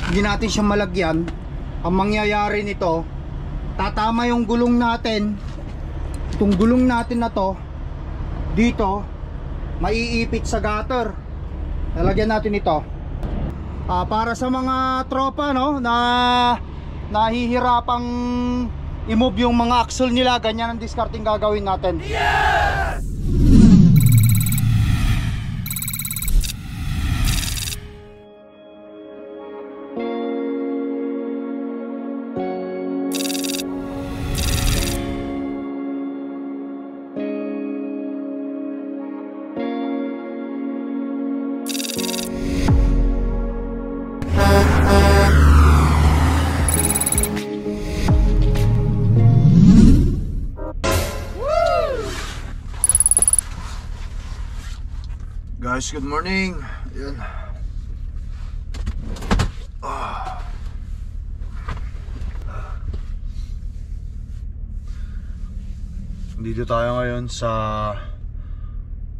hindi natin siya malagyan, ang mangyayari nito, tatama yung gulong natin, itong gulong natin na to dito, maiipit sa gutter. Lalagyan natin ito para sa mga tropa, no, na nahihirapang i-move yung mga axle nila. Ganyan ang discarding gagawin natin. Yes! Guys, good morning. Ayan. Dito tayo ngayon sa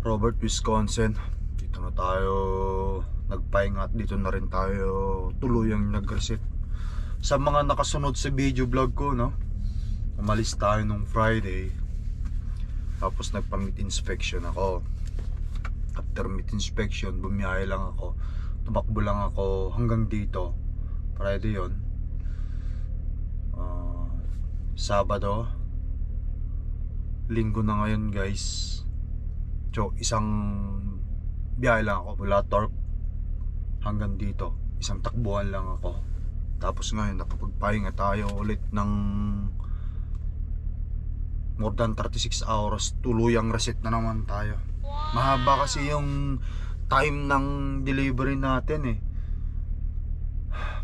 Robert, Wisconsin. Dito na tayo nagpahinga at dito na rin tayo tuluyang nag-reset. Sa mga nakasunod sa video vlog ko, no, umalis tayo nung Friday, tapos nagpa-meat inspection ako. After meat inspection, bumiyahe lang ako, tumakbo lang ako hanggang dito. Friday yun. Sabado, linggo na ngayon guys. So isang biyahe lang ako mula Torp hanggang dito, isang takbuhan lang ako. Tapos ngayon nakapagpahinga tayo ulit ng more than 36 hours. Tuluyang reset na naman tayo. Mahaba kasi yung time ng delivery natin eh.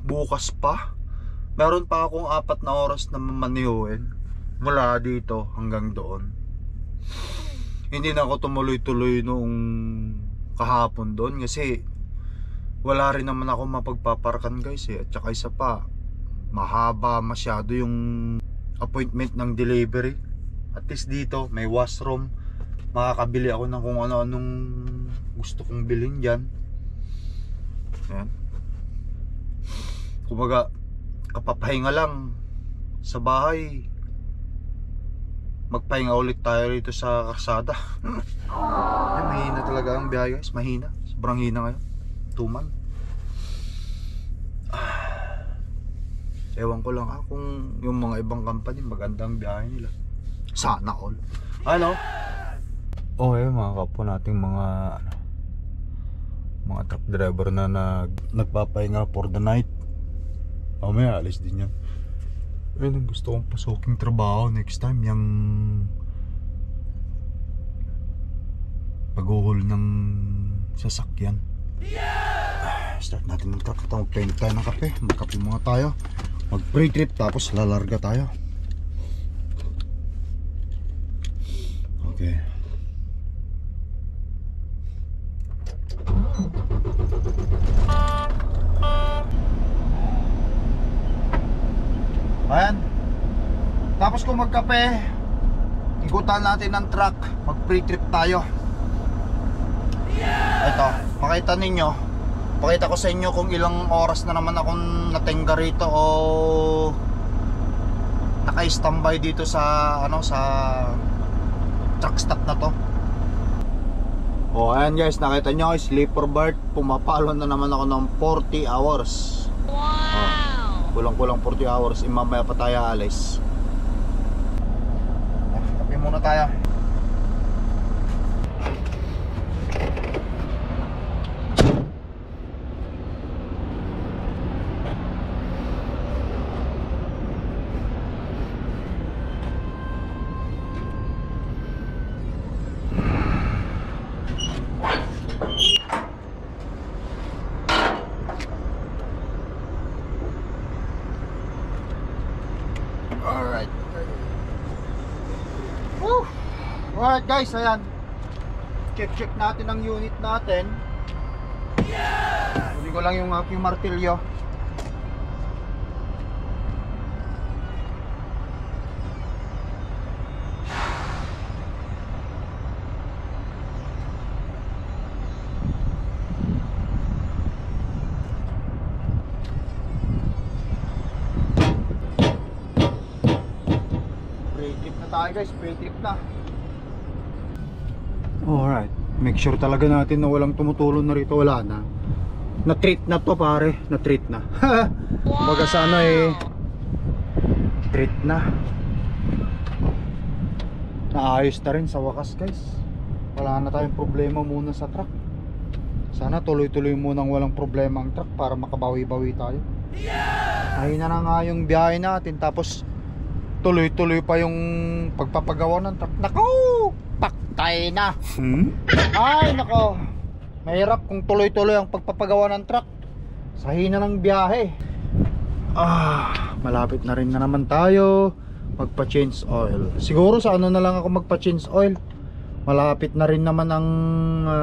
Bukas pa meron pa akong 4 na oras na mamanihuin mula dito hanggang doon. Hindi na ako tumuloy-tuloy noong kahapon doon kasi wala rin naman ako mapagpaparkan guys eh. At saka isa pa, mahaba masyado yung appointment ng delivery. At least dito may washroom, makakabili ako ng kung ano-anong gusto kong bilhin dyan. Ayan. Kumbaga kapapahinga lang sa bahay, magpahinga ulit tayo rito sa karsada. Ay, mahina talaga ang biyahe guys. Mahina, sobrang hina ngayon. Tuman. Ewan ko lang kung yung mga ibang company magandang biyahe nila. Sana all. Ano? Oh, mga kapwa nating mga truck driver na nagpapahinga for the night. Mamaya alis din yan. Ayun, gusto kong pasuking trabaho next time, yung paghuhol ng sasakyan. Start natin ng truck. Magpainit tayo ng kape, magkape muna tayo, mag pre-trip, tapos lalarga tayo. Okay. Ayan. Tapos kung magkape, ikutan natin ng truck, mag pre-trip tayo. Ito, makita ninyo, pakita ko sa inyo kung ilang oras na naman akong natingga rito o naka-standby dito sa sa truck stop na to. Oh, ayan guys, nakita nyo, sleeper berth, pumapalo na naman ako ng 40 hours. Wow! Kulang-kulang 40 hours, mamaya pa tayo alis. Kape muna tayo. Alright guys, ayan, check natin ang unit natin. Huli ko lang yung aking martilyo. tayo guys, free trip na. Alright, make sure talaga natin na walang tumutulong na rito. Wala na. Na-treat na to pare, na-treat na. Baga sana treat na. Naayos na rin sa wakas guys. Wala na tayong problema muna sa truck. Sana tuloy-tuloy munang walang problema ang truck para makabawi-bawi tayo. Ay na nga yung biyahe natin, tapos tuloy-tuloy pa yung pagpapagawa ng truck. Nako! Paktay na! Ay nako! Mahirap kung tuloy-tuloy ang pagpapagawa ng truck. Sa hina ng biyahe. Malapit na rin na naman tayo magpa-change oil. Siguro sa ano na lang ako magpa-change oil. Malapit na rin naman ang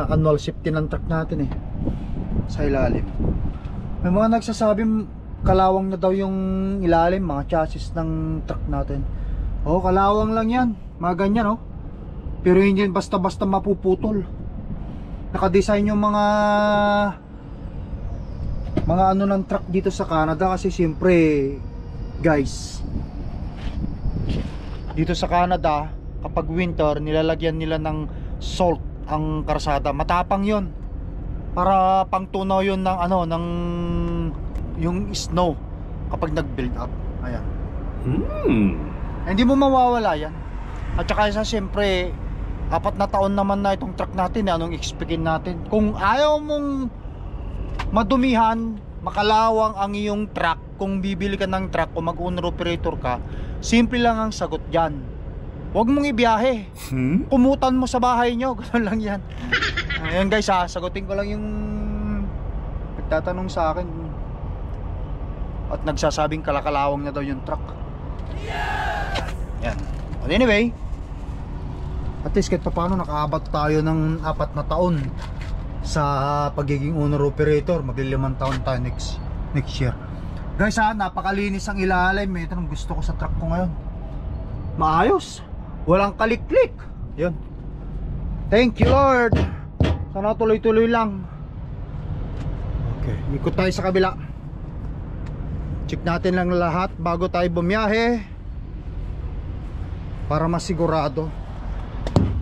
annual safety ng truck natin sa ilalim. May mga nagsasabing kalawang na daw yung ilalim, mga chassis ng truck natin. Kalawang lang yan, mga ganyan pero hindi basta-basta mapuputol. Nakadesign yung mga ano ng truck dito sa Canada, kasi siyempre guys, dito sa Canada kapag winter nilalagyan nila ng salt ang karsada. Matapang yon para pang tunaw yon ng ng yung snow kapag nag-build up. Ayan. Hindi mo mawawala yan. At saka siyempre 4 na taon naman na itong truck natin. Anong expectin natin? Kung ayaw mong madumihan, makalawang ang iyong truck, kung bibili ka ng truck o mag-owner operator ka, simple lang ang sagot dyan. Huwag mong ibiyahe. Kumutan mo sa bahay nyo. Ganun lang yan. Ayan guys, sagutin ko lang yung nagtatanong sa akin at nagsasabing kalakalawang na daw yung truck. Yan. But anyway, at least kahit paano nakaabot tayo ng 4 na taon sa pagiging owner operator. Magli5 taon tayo next year. Guys napakalinis ang ilalim. Ito ang gusto ko sa truck ko ngayon. Maayos. Walang kalik-klik. Yun. Thank you Lord. Sana tuloy-tuloy lang. Okay, ikot tayo sa kabila. Check natin lang lahat bago tayo bumiyahe para masigurado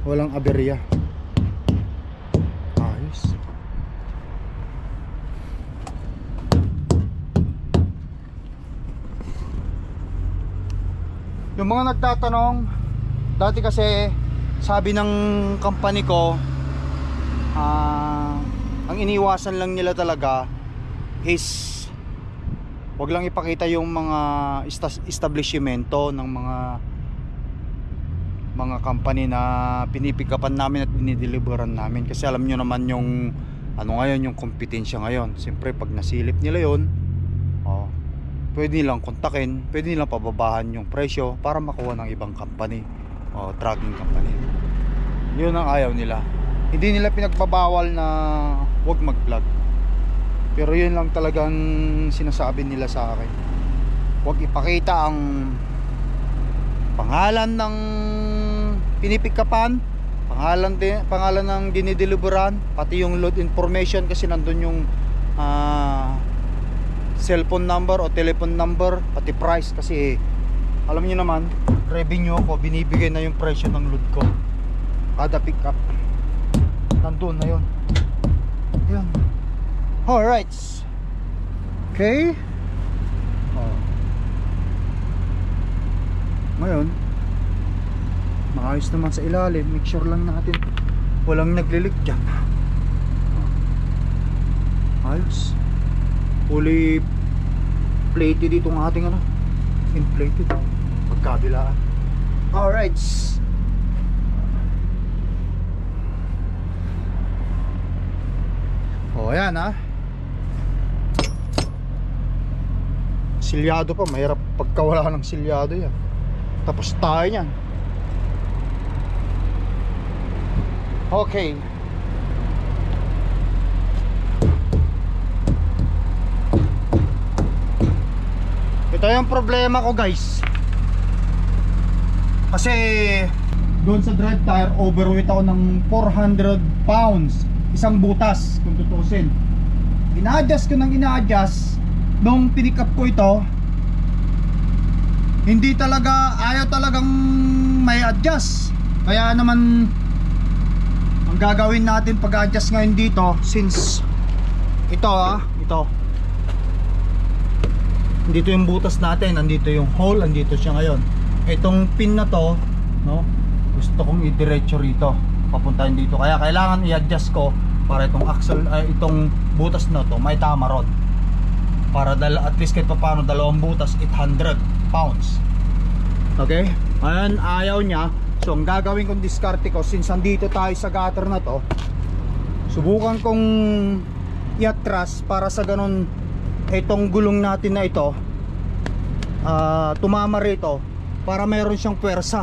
walang aberya. Ayos. Yung mga nagtatanong, dati kasi sabi ng company ko, ang iniwasan lang nila talaga is wag lang ipakita yung mga establishmento ng mga company na pinipikapan namin at dinideliveran namin. Kasi alam nyo naman yung ngayon, yung kompetensya ngayon. Siyempre pag nasilip nila yon, pwede nilang kontakin, pwede nilang pababahan yung presyo para makuha ng ibang company o trucking company. Yun ang ayaw nila. Hindi nila pinagbabawal na wag mag-vlog, pero yun lang talagang sinasabi nila sa akin. Wag ipakita ang pangalan ng pinipikapan, pangalan ng dinideliveran, pati yung load information, kasi nandun yung cellphone number o telephone number, pati price. Kasi alam niyo naman, revenue ko, binibigay na yung presyo ng load ko kada pick up. Nandun na yun. Yun. Alright. Okay. Ngayon, maayos naman sa ilalim. Make sure lang natin walang naglilik dyan. Ayos. Fully plated itong ating inflated pagkabilaan. Alright. Ayan silyado pa. Mahirap pagkawala ng silyado yan. Tapos tayo yan. Okay. Ito yung problema ko guys, kasi doon sa drive tire overweight ako ng 400 pounds, isang butas kung tutusin. Ina-adjust ko ng ina-adjust. Nung pinick up ko ito, hindi talaga, ayaw talagang may adjust. Kaya naman ang gagawin natin pag-adjust ngayon dito, since ito dito yung butas natin, andito yung hole, andito siya ngayon. Itong pin na to, no, gusto kong i-diretso rito, papuntahin dito. Kaya kailangan i-adjust ko para itong axle, itong butas na to may tama ron. Para at least kahit paano dalawang butas, 800 pounds. Okay? Ayan, ayaw niya. So ang gagawin kong diskarte ko, since andito tayo sa gutter na to, subukan kong i-atras para sa ganun itong gulong natin na ito tumama rito para meron siyang pwersa.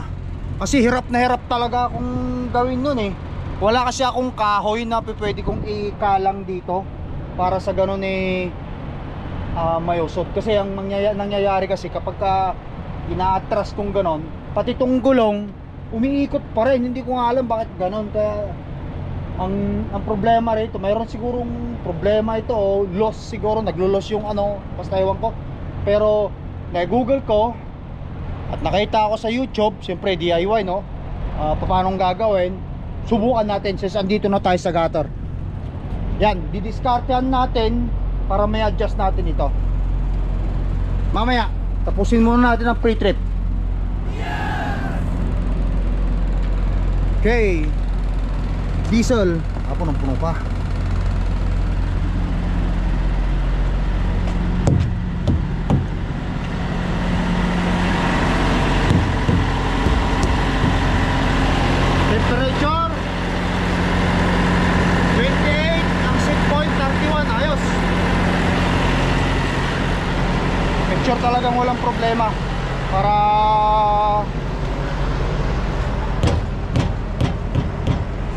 Kasi hirap na hirap talaga akong gawin nun eh. Wala kasi akong kahoy na pwede kong ikalang dito para sa ganun may usod. Kasi ang nangyayari kasi kapag ina-atras kong ganon, pati itong gulong umiikot pa rin. Hindi ko nga alam bakit ganon. Kaya ang problema rito, mayroon sigurong problema ito o loss siguro, naglo-loss yung basta ewan ko. Pero na-google ko at nakita ako sa YouTube, siyempre DIY, no, paano gagawin. Subukan natin since andito na tayo sa gutter. Yan, didiskartehan natin para may adjust natin ito. Mamaya tapusin muna natin ang pre-trip. Okay, diesel, punong-puno pa. Temperature 28, ang set point 31, ayos. Picture talagang walang problema para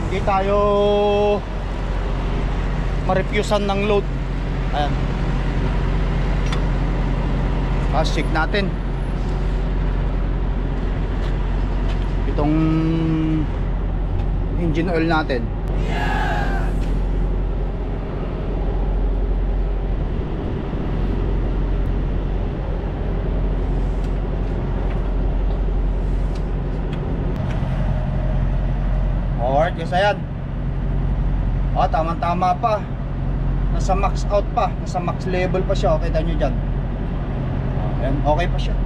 hindi tayo ma-refusean ng load. Ayan, check natin itong engine oil natin. Alright guys, ayan. Tama-tama pa. Nasa max out pa, nasa max level pa siya. Kita nyo dyan. Ayan, okay pa siya.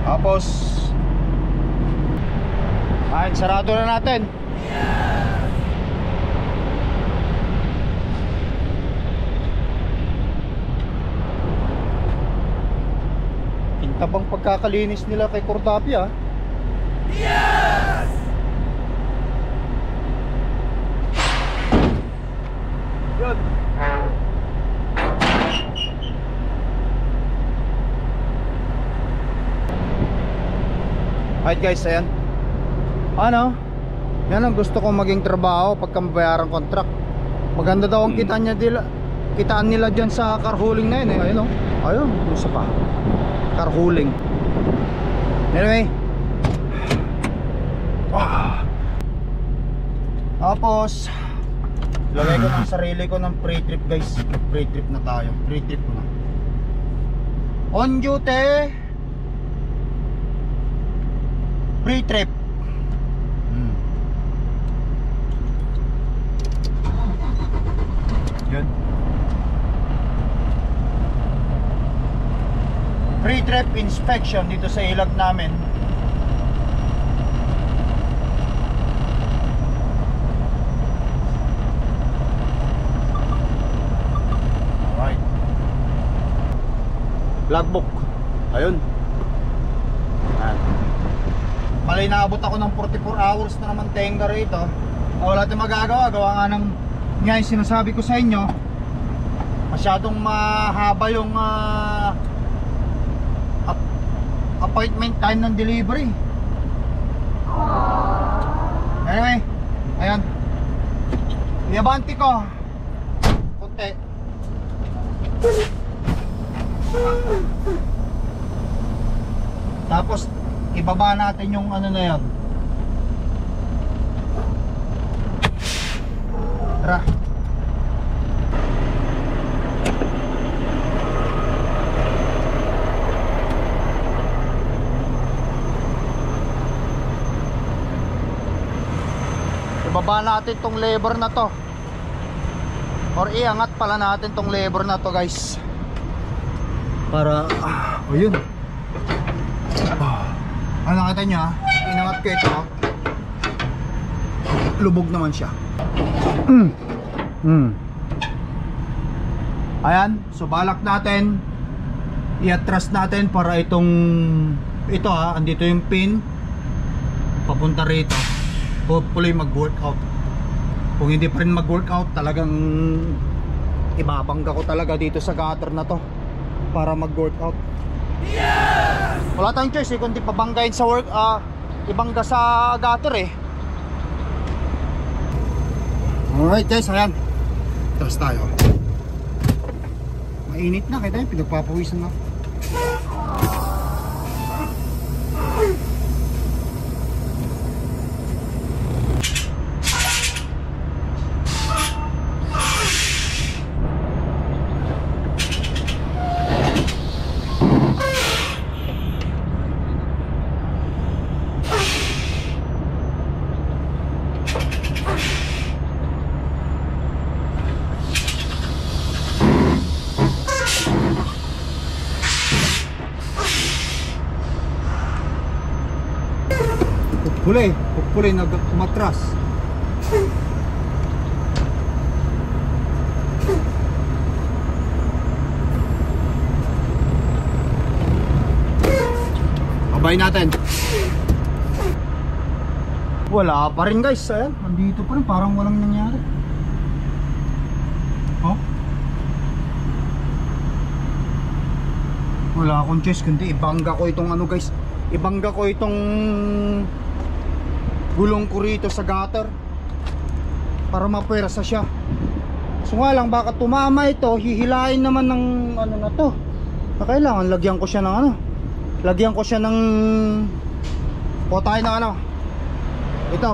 Tapos ayan, sarado na natin. Tabang pagkakalinis nila kay Cordapia. Yes! Good. Alright guys, ayan. Yan ang gusto kong maging trabaho pagka mabayarang contract. Maganda daw ang kitaan nila dyan sa car hauling na yun eh. Ayun, ayun, isa pa, car hauling. Anyway, tapos lagay ko ng sarili ko ng pre-trip guys. Pre-trip na tayo. Pre-trip ko na. On duty pre-trip. Yun. Pre-trip inspection dito sa ilag namin. Alright. Logbook. Ayun. Malay naabot ako ng 44 hours na naman tenga rito. Wala tayong magagawa. Gawa nga ng nga yung sinasabi ko sa inyo, masyadong mahaba yung appointment time ng delivery. Anyway, ayan, iabante ko konti. Tapos ibaba natin yung ano na yan. Tara. ibaba natin tong lever na to, or iangat pala natin tong lever na to guys, para o yun. Ano nakita nyo ha, inangat ko ito, lubog naman siya. Ayan, so balak natin i-atras natin para ito ha, andito yung pin papunta rito. Hopefully mag-workout. Kung hindi pa rin mag-workout, talagang ibabangga ko talaga dito sa gutter na to para mag-workout. Yes! Wala tayong choice kundi pabanggain sa ibangga sa gutter eh. Alright guys, ayan, atras tayo. Mainit na, kita yung pinagpapawisan na. Huli umatras. Babay natin. Wala pa rin guys, ayan, nandito pa rin, parang walang nangyari. Oh, wala akong choice kundi ibangga ko itong ano guys, ibangga ko itong gulong ko rito sa gutter para mapwersa siya. So nga lang, baka tumama ito, hihilain naman ng ano na to. Kailangan lagyan ko siya ng ano, lagyan ko siya ng potay ng ano, ito.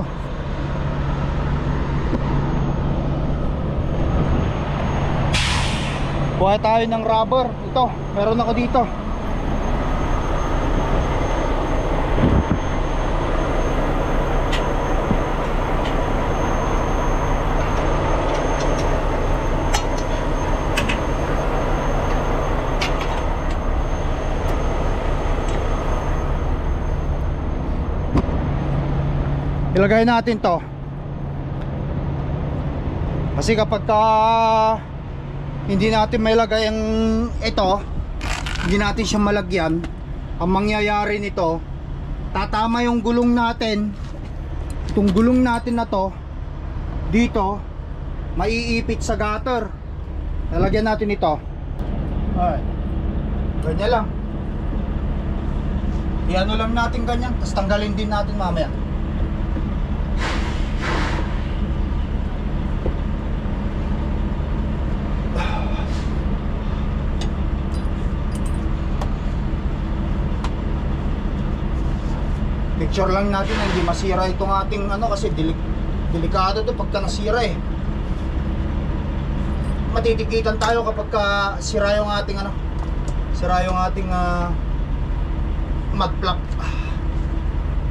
Buhay tayo ng rubber. Ito, meron ako dito. Ilagay natin to kasi kapag hindi natin mailagay ang ito, hindi natin siya malagyan, ang mangyayari nito, tatama yung gulong natin, itong gulong natin na to dito, maiipit sa gutter. Lalagyan natin ito. Alright, ganyan lang, iano lang natin ganyan, tapos tanggalin din natin mamaya. Picture lang natin na hindi masira itong ating ano, kasi delikado to pagka nasira eh. Matitikitan tayo kapag sira yung ating ano, sira yung ating mud flap.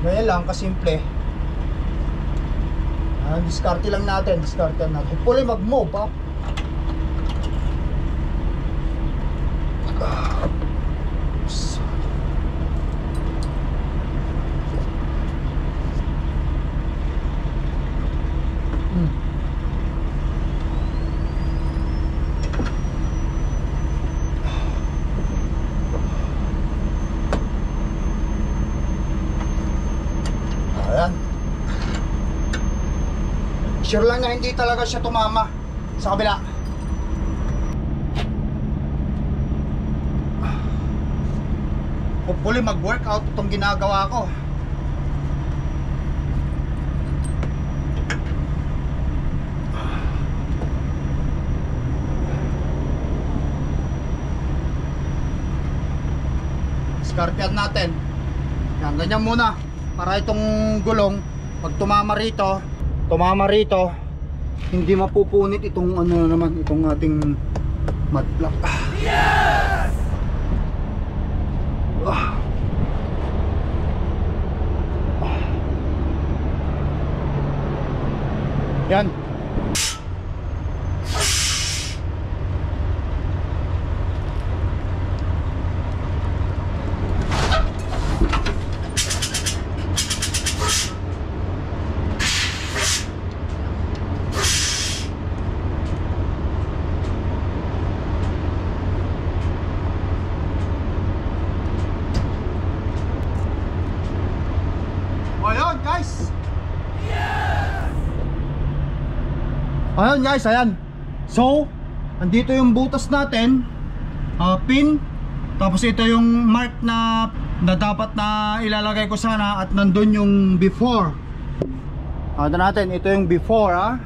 Ganyan lang kasimple. Diskarte lang natin, diskarte natin. Hopefully mag-move ha. Sure lang na hindi talaga siya tumama sa kabila. Hopefully mag-workout itong ginagawa ko. Diskartehan natin. Yan, ganyan muna para itong gulong pag tumama rito, hindi mapupunit itong ano naman, itong ating mud flap. Yes! Yan. Ayun guys. Ayun guys, ayan. So, andito yung butas natin, pin. Tapos ito yung mark na dapat na ilalagay ko sana, at nandun yung before. Ito natin, ito yung before ha.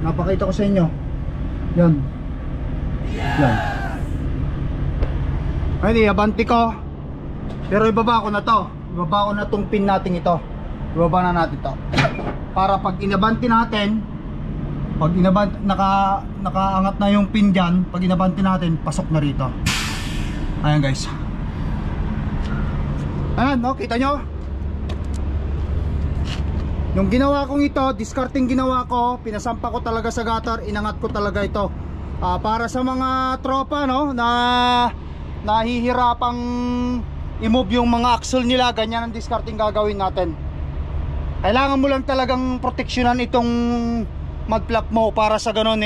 Napakita ko sa inyo. Yan. Yan. Ay, abanti ko. Pero ibaba ko na to. Ibaba ko na tong pin natin ito. Ibaba na natin to. Para pag inabanti natin, pag nakaangat na yung pin dyan, pag inabanti natin, pasok na rito. Ayan guys. Ayan, no, kita nyo? Yung ginawa kong ito, discarding ginawa ko, pinasampa ko talaga sa gutter, inangat ko talaga ito. Para sa mga tropa, no, na nahihirapang i-move yung mga axle nila, ganyan ang discarding gagawin natin. Kailangan mo lang talagang proteksyonan itong mud flap mo, para sa ganun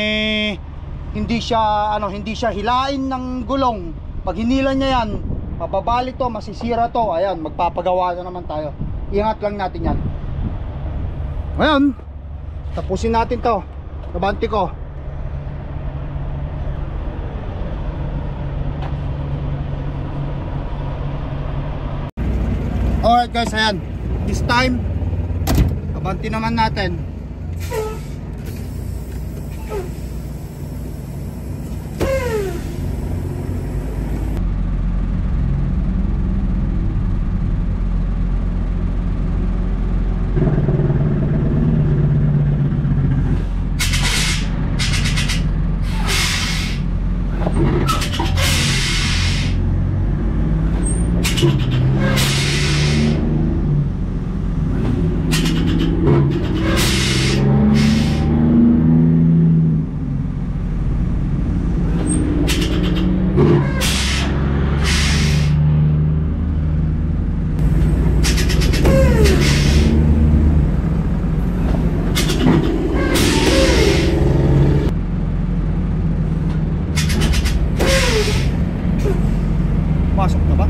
hindi siya hilain ng gulong. Pag hinila niya yan, mababali to, masisira to. Ayan, magpapagawa na naman tayo. Ingat lang natin yan. Ngayon, tapusin natin to. Nabanti ko. Alright guys, ayan. This time, abanti naman natin. Pasok na ba?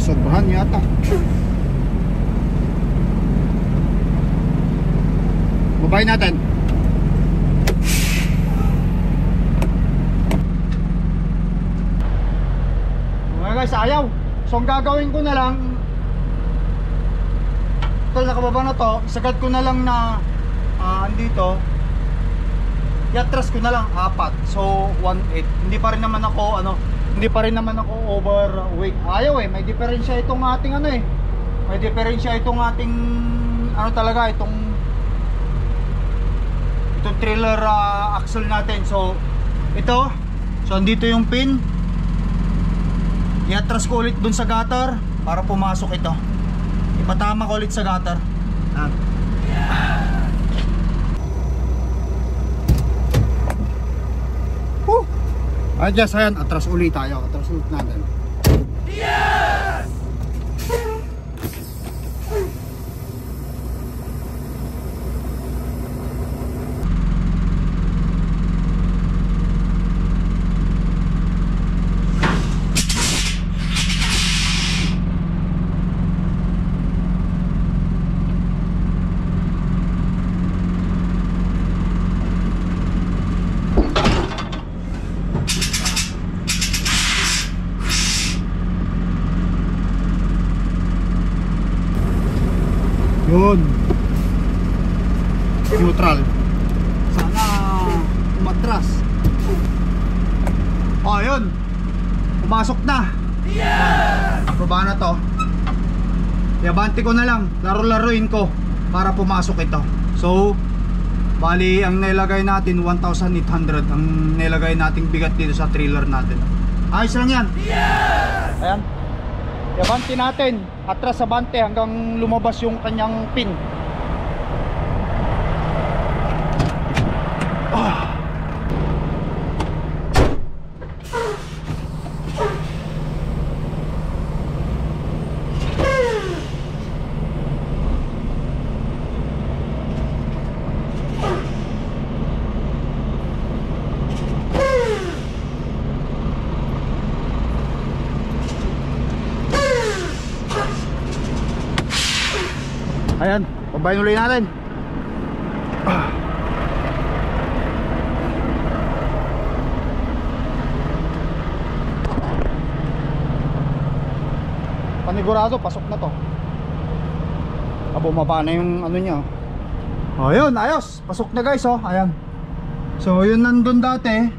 Sobrahan yata. Babayin natin. Okay guys, ayaw. So ang gagawin ko na lang, total nakababa na to, isagad ko na lang na andito, iatras ko na lang 4. So 1.8. Hindi pa rin naman ako overweight. Ayaw may diferensya itong ating may diferensya itong ating itong trailer axle natin. So ito, so andito yung pin, iatras ko ulit dun sa gutter para pumasok ito. Ipatama ko ulit sa gutter. Adjust, ayan, atras ulit tayo. Atras ulit natin. Yes! Yun, neutral. Sana umatras. Yun, pumasok na. Yes! Baba na to. Iabante ko na lang, laro-laruin ko para pumasok ito. So bali ang nilagay natin 1,800 ang nilagay nating bigat dito sa trailer natin. Ayos lang yan. Ayan. Abante natin. Atras abante hanggang lumabas yung kanyang pin. Ayan, pabayin ulit natin. Panigurado, pasok na to. Bumaba na yung ano niya. Ayun, ayos. Pasok na guys, oh. Ayan. So, yun nandun dati.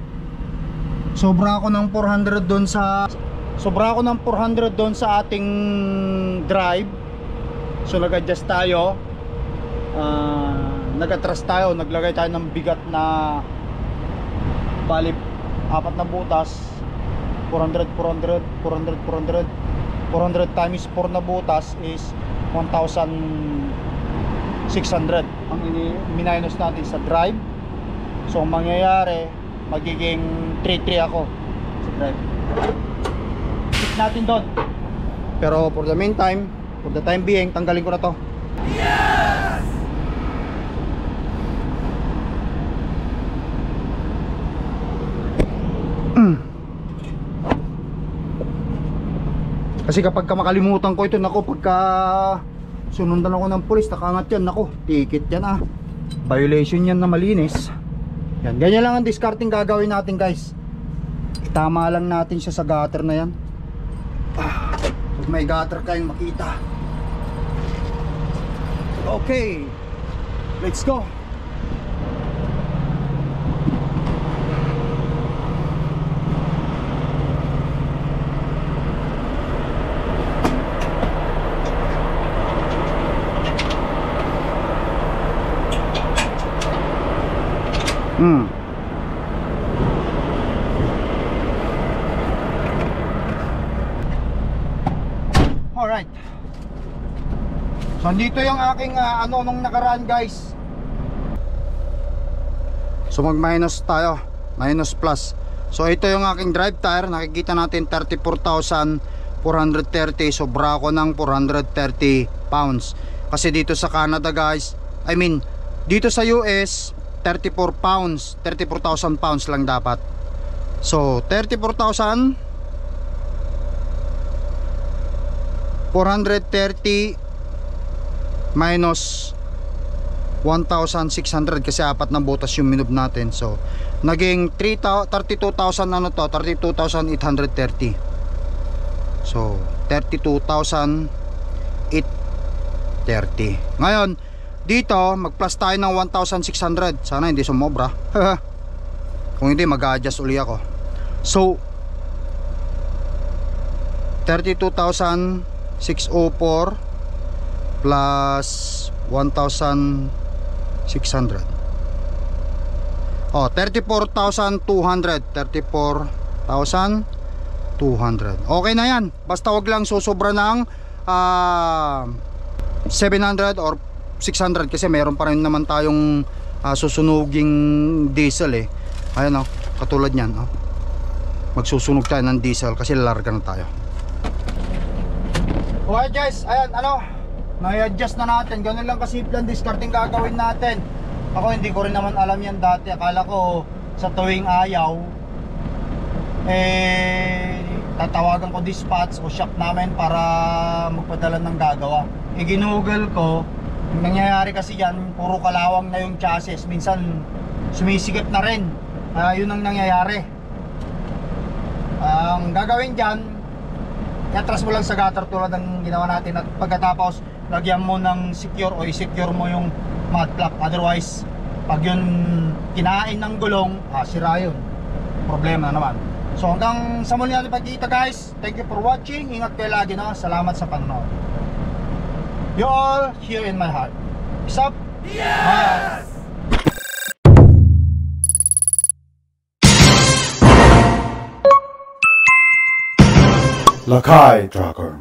Sobra ako ng 400 doon sa ating drive. So nag-adjust tayo, nag-atras tayo, naglagay tayo ng bigat na bali 4 na butas, 400 times 4 na butas is 1,600 ang minus natin sa drive. So ang mangyayari, magiging 3-3 ako sa drive. Hit natin doon. Pero for the meantime, for the time being, tanggalin ko na to. Yes! Kasi kapag makalimutan ko ito, nako, pagka sunundan ako ng pulis, nakangat yan, nako, ticket yan ah. Violation yan na malinis. Yan, ganyan lang ang discarding gagawin natin guys. Tama lang natin siya sa gutter na yan. Pag may gutter kayong makita. Okay, let's go. Alright. So dito yung aking ano nung nakaraan guys. So mag minus tayo, minus plus. So ito yung aking drive tire. Nakikita natin 34,430. Sobra ko ng 430 pounds. Kasi dito sa Canada guys, I mean dito sa US 34 pounds, 34,000 pounds lang dapat. So 34,430 minus 1,600 kasi 4 na butas yung minob natin. So naging 32,000 ano to, 32,830. So 32,830. Ngayon dito mag-plus tayo ng 1,600. Sana hindi sumobra. Kung hindi mag-a-adjust uli ako. So 32,604 plus 1,600. Oh, 34,200. 34,200. Okay na yan. Basta wag lang susobra ng 700 or 600 kasi mayroon pa rin naman tayong susunuging diesel eh. Ayan oh, katulad nyan oh. Magsusunog tayo ng diesel kasi larga na tayo. Okay guys, ayan ano, na-adjust na natin. Ganun lang kasimple ang discarding gagawin natin. Ako hindi ko rin naman alam yan dati. Akala ko sa tuwing ayaw tatawagan ko dispatch o shop namin para magpadala ng gagawa. Ginugal ko. Ang nangyayari kasi yan, puro kalawang na yung chassis. Minsan sumisikip na rin. Yun ang nangyayari. Ang gagawin dyan, i-atras mo lang sa gutter tulad ng ginawa natin. At pagkatapos lagyan mo ng secure o i-secure mo yung mud flap. Otherwise pag yun kinain ng gulong, sira yun. Problema naman. So hanggang sa muli natin pagkita guys. Thank you for watching. Ingat kayo lagi na. Salamat sa panonood. You all here in my heart. Peace up. Yes! Bye. Lakay Tracker.